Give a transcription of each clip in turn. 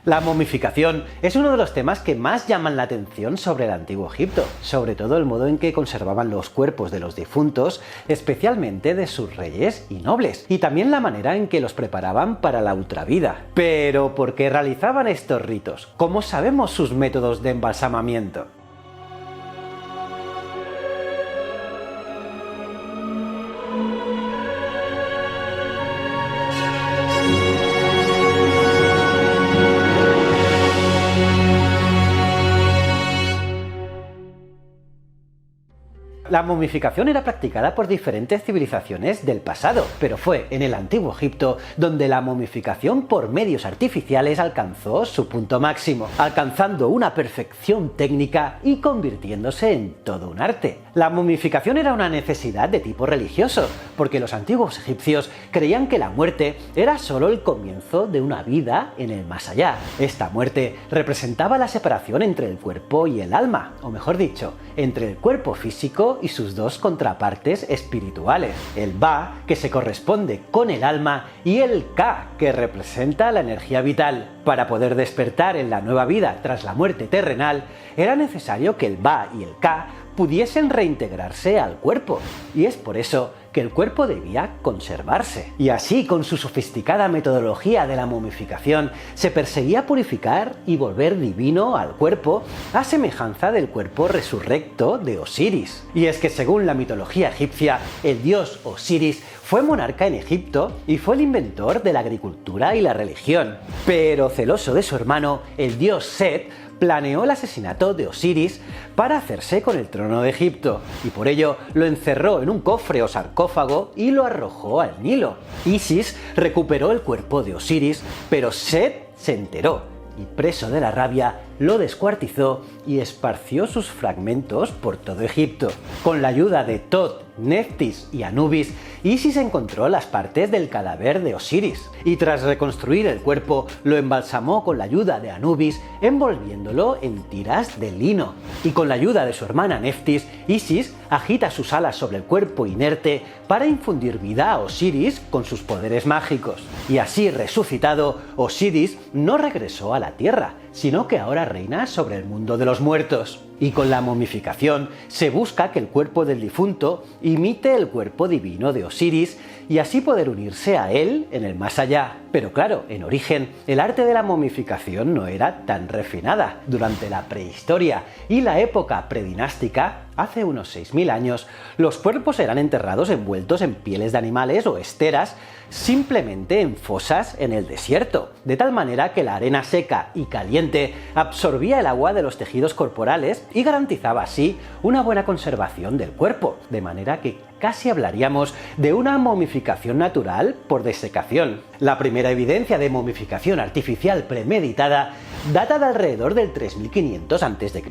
La momificación es uno de los temas que más llaman la atención sobre el antiguo Egipto, sobre todo el modo en que conservaban los cuerpos de los difuntos, especialmente de sus reyes y nobles, y también la manera en que los preparaban para la ultravida. Pero, ¿por qué realizaban estos ritos? ¿Cómo sabemos sus métodos de embalsamamiento? La momificación era practicada por diferentes civilizaciones del pasado, pero fue en el antiguo Egipto donde la momificación por medios artificiales alcanzó su punto máximo, alcanzando una perfección técnica y convirtiéndose en todo un arte. La momificación era una necesidad de tipo religioso, porque los antiguos egipcios creían que la muerte era solo el comienzo de una vida en el más allá. Esta muerte representaba la separación entre el cuerpo y el alma, o mejor dicho, entre el cuerpo físico y sus dos contrapartes espirituales, el Ba, que se corresponde con el alma, y el Ka, que representa la energía vital. Para poder despertar en la nueva vida tras la muerte terrenal, era necesario que el Ba y el Ka pudiesen reintegrarse al cuerpo, y es por eso que el cuerpo debía conservarse. Y así, con su sofisticada metodología de la momificación, se perseguía purificar y volver divino al cuerpo, a semejanza del cuerpo resurrecto de Osiris. Y es que según la mitología egipcia, el dios Osiris fue monarca en Egipto y fue el inventor de la agricultura y la religión. Pero celoso de su hermano, el dios Set, planeó el asesinato de Osiris para hacerse con el trono de Egipto, y por ello lo encerró en un cofre o sarcófago y lo arrojó al Nilo. Isis recuperó el cuerpo de Osiris, pero Set se enteró y, preso de la rabia, lo descuartizó y esparció sus fragmentos por todo Egipto. Con la ayuda de Tot, Neftis y Anubis, Isis encontró las partes del cadáver de Osiris, y tras reconstruir el cuerpo, lo embalsamó con la ayuda de Anubis, envolviéndolo en tiras de lino. Y con la ayuda de su hermana Neftis, Isis agita sus alas sobre el cuerpo inerte para infundir vida a Osiris con sus poderes mágicos. Y así resucitado, Osiris no regresó a la tierra, sino que ahora reina sobre el mundo de los muertos. Y con la momificación se busca que el cuerpo del difunto imite el cuerpo divino de Osiris y así poder unirse a él en el más allá. Pero claro, en origen, el arte de la momificación no era tan refinada. Durante la prehistoria y la época predinástica, hace unos 6000 años, los cuerpos eran enterrados envueltos en pieles de animales o esteras, simplemente en fosas en el desierto, de tal manera que la arena seca y caliente absorbía el agua de los tejidos corporales y garantizaba así una buena conservación del cuerpo, de manera que casi hablaríamos de una momificación natural por desecación. La primera evidencia de momificación artificial premeditada data de alrededor del 3500 a.C.,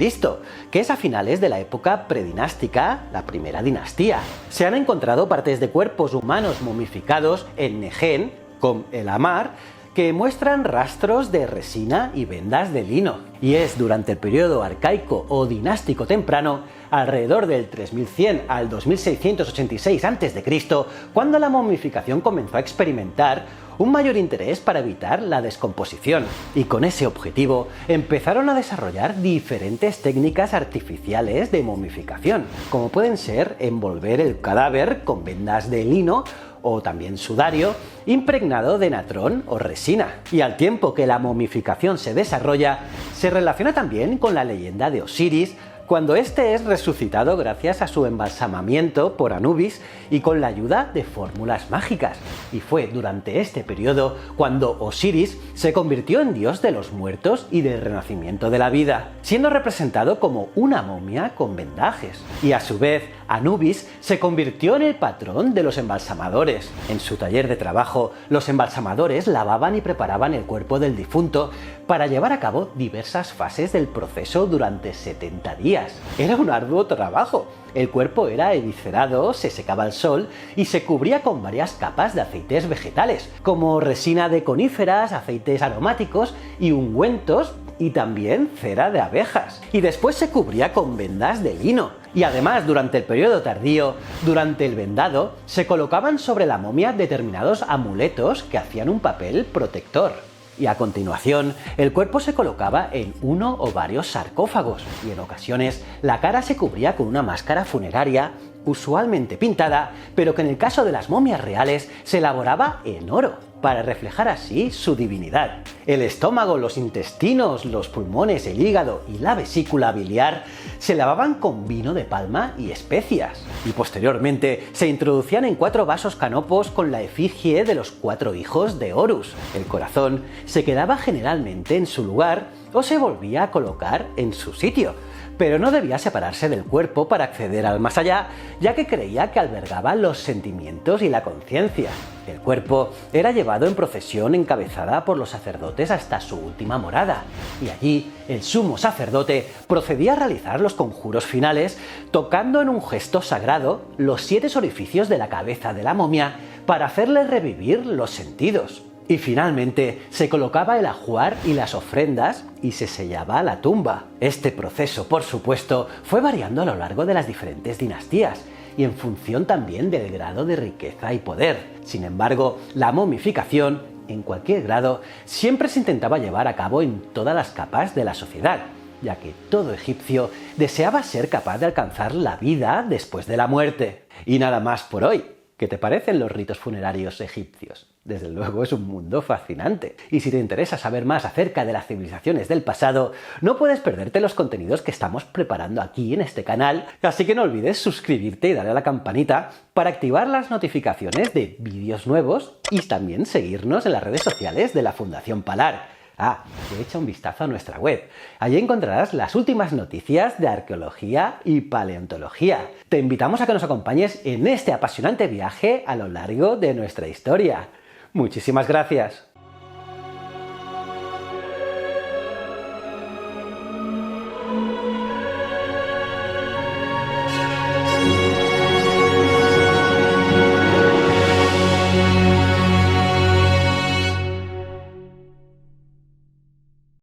que es a finales de la época predinástica, la primera dinastía. Se han encontrado partes de cuerpos humanos momificados en Nejen, con el Amar, que muestran rastros de resina y vendas de lino. Y es durante el periodo arcaico o dinástico temprano, alrededor del 3100 al 2686 a.C., cuando la momificación comenzó a experimentar un mayor interés para evitar la descomposición, y con ese objetivo empezaron a desarrollar diferentes técnicas artificiales de momificación, como pueden ser envolver el cadáver con vendas de lino o también sudario impregnado de natrón o resina. Y al tiempo que la momificación se desarrolla, se relaciona también con la leyenda de Osiris, cuando este es resucitado gracias a su embalsamamiento por Anubis y con la ayuda de fórmulas mágicas. Y fue durante este periodo cuando Osiris se convirtió en dios de los muertos y del renacimiento de la vida, siendo representado como una momia con vendajes. Y a su vez, Anubis se convirtió en el patrón de los embalsamadores. En su taller de trabajo, los embalsamadores lavaban y preparaban el cuerpo del difunto para llevar a cabo diversas fases del proceso durante 70 días. Era un arduo trabajo. El cuerpo era eviscerado, se secaba al sol y se cubría con varias capas de aceites vegetales, como resina de coníferas, aceites aromáticos y ungüentos, y también cera de abejas. Y después se cubría con vendas de lino. Y además, durante el periodo tardío, durante el vendado, se colocaban sobre la momia determinados amuletos que hacían un papel protector. Y a continuación, el cuerpo se colocaba en uno o varios sarcófagos y en ocasiones la cara se cubría con una máscara funeraria, usualmente pintada, pero que en el caso de las momias reales se elaboraba en oro, para reflejar así su divinidad. El estómago, los intestinos, los pulmones, el hígado y la vesícula biliar se lavaban con vino de palma y especias, y posteriormente se introducían en 4 vasos canopos con la efigie de los 4 hijos de Horus. El corazón se quedaba generalmente en su lugar o se volvía a colocar en su sitio, pero no debía separarse del cuerpo para acceder al más allá, ya que creía que albergaba los sentimientos y la conciencia. El cuerpo era llevado en procesión encabezada por los sacerdotes hasta su última morada, y allí el sumo sacerdote procedía a realizar los conjuros finales, tocando en un gesto sagrado los 7 orificios de la cabeza de la momia para hacerle revivir los sentidos. Y finalmente se colocaba el ajuar y las ofrendas y se sellaba la tumba. Este proceso, por supuesto, fue variando a lo largo de las diferentes dinastías y en función también del grado de riqueza y poder. Sin embargo, la momificación, en cualquier grado, siempre se intentaba llevar a cabo en todas las capas de la sociedad, ya que todo egipcio deseaba ser capaz de alcanzar la vida después de la muerte. Y nada más por hoy. ¿Qué te parecen los ritos funerarios egipcios? Desde luego es un mundo fascinante. Y si te interesa saber más acerca de las civilizaciones del pasado, no puedes perderte los contenidos que estamos preparando aquí en este canal, así que no olvides suscribirte y darle a la campanita para activar las notificaciones de vídeos nuevos y también seguirnos en las redes sociales de la Fundación Palar. Echa un vistazo a nuestra web. Allí encontrarás las últimas noticias de arqueología y paleontología. Te invitamos a que nos acompañes en este apasionante viaje a lo largo de nuestra historia. Muchísimas gracias.